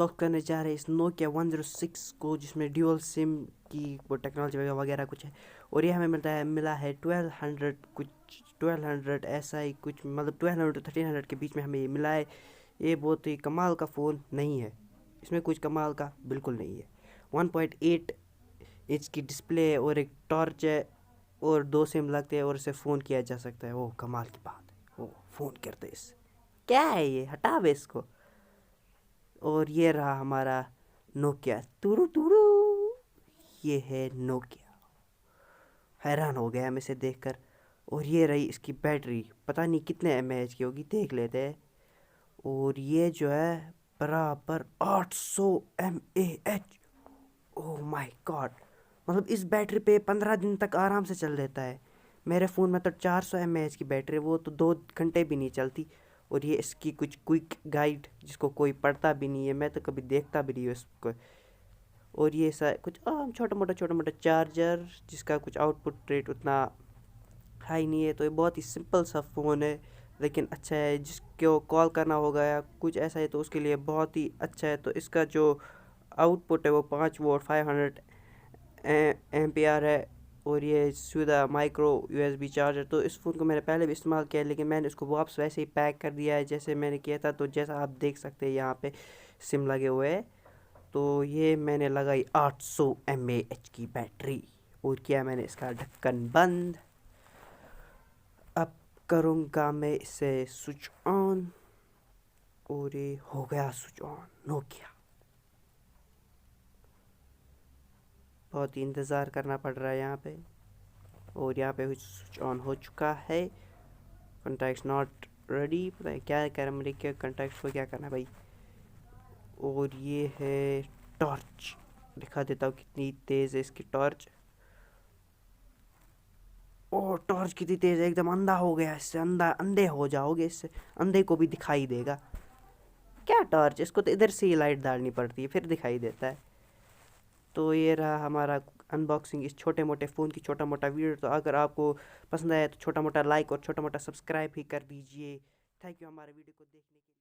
Unbox करने जा रहे हैं इस नोकिया 106 को, जिसमें ड्यूअल सिम की वो टेक्नोलॉजी वगैरह कुछ है। और ये हमें मिला है 1200 कुछ, 1200 ऐसा ही कुछ, मतलब 1200 1300 के बीच में हमें ये मिला है। ये बहुत ही कमाल का फ़ोन नहीं है, इसमें कुछ कमाल का बिल्कुल नहीं है। 1.8 इंच की डिस्प्ले है और एक टॉर्च है और 2 सिम लगते हैं और इसे फ़ोन किया जा सकता है। वो कमाल की बात है, वो फ़ोन करते इस क्या है ये, हटावे इसको। और ये रहा हमारा नोकिया तुरु तुरु, ये है नोकिया। हैरान हो गया हम इसे देखकर। और ये रही इसकी बैटरी, पता नहीं कितने mAh की होगी, देख लेते हैं। और ये जो है बराबर 800 mAh। ओह माय गॉड, मतलब इस बैटरी पे 15 दिन तक आराम से चल देता है। मेरे फ़ोन में तो 400 mAh की बैटरी, वो तो 2 घंटे भी नहीं चलती। और ये इसकी कुछ क्विक गाइड जिसको कोई पढ़ता भी नहीं है, मैं तो कभी देखता भी नहीं हूँ इसको। और ये कुछ छोटा मोटा चार्जर जिसका कुछ आउटपुट रेट उतना हाई नहीं है। तो ये बहुत ही सिंपल सा फ़ोन है, लेकिन अच्छा है। जिसको कॉल करना होगा या कुछ ऐसा है तो उसके लिए बहुत ही अच्छा है। तो इसका जो आउटपुट है वो 5 वोल्ट 500 एम्पियर है। और ये सीधा माइक्रो यूएसबी चार्जर। तो इस फ़ोन को मैंने पहले भी इस्तेमाल किया है, लेकिन मैंने इसको वापस वैसे ही पैक कर दिया है जैसे मैंने किया था। तो जैसा आप देख सकते हैं यहाँ पे सिम लगे हुए हैं। तो ये मैंने लगाई 800 mAh की बैटरी और किया मैंने इसका ढक्कन बंद। अब करूँगा मैं इसे स्विच ऑन और ये हो गया स्विच ऑन। नोकिया, बहुत ही इंतज़ार करना पड़ रहा है यहाँ पे। और यहाँ पे स्विच ऑन हो चुका है। कॉन्टैक्ट्स नॉट रेडी, पता है क्या कह रहा है, मुझे क्या कॉन्टैक्ट्स को क्या करना है भाई। और ये है टॉर्च, दिखा देता हूँ कितनी तेज़ है इसकी टॉर्च। और टॉर्च कितनी तेज़ है, एकदम अंधा हो गया इससे, अंधे हो जाओगे इससे, अंधे को भी दिखाई देगा। क्या टॉर्च, इसको तो इधर से ही लाइट डालनी पड़ती है फिर दिखाई देता है। तो ये रहा हमारा अनबॉक्सिंग इस छोटे मोटे फ़ोन की, छोटा मोटा वीडियो। तो अगर आपको पसंद आया तो छोटा मोटा लाइक और छोटा मोटा सब्सक्राइब भी कर दीजिए। थैंक यू हमारे वीडियो को देखने के लिए।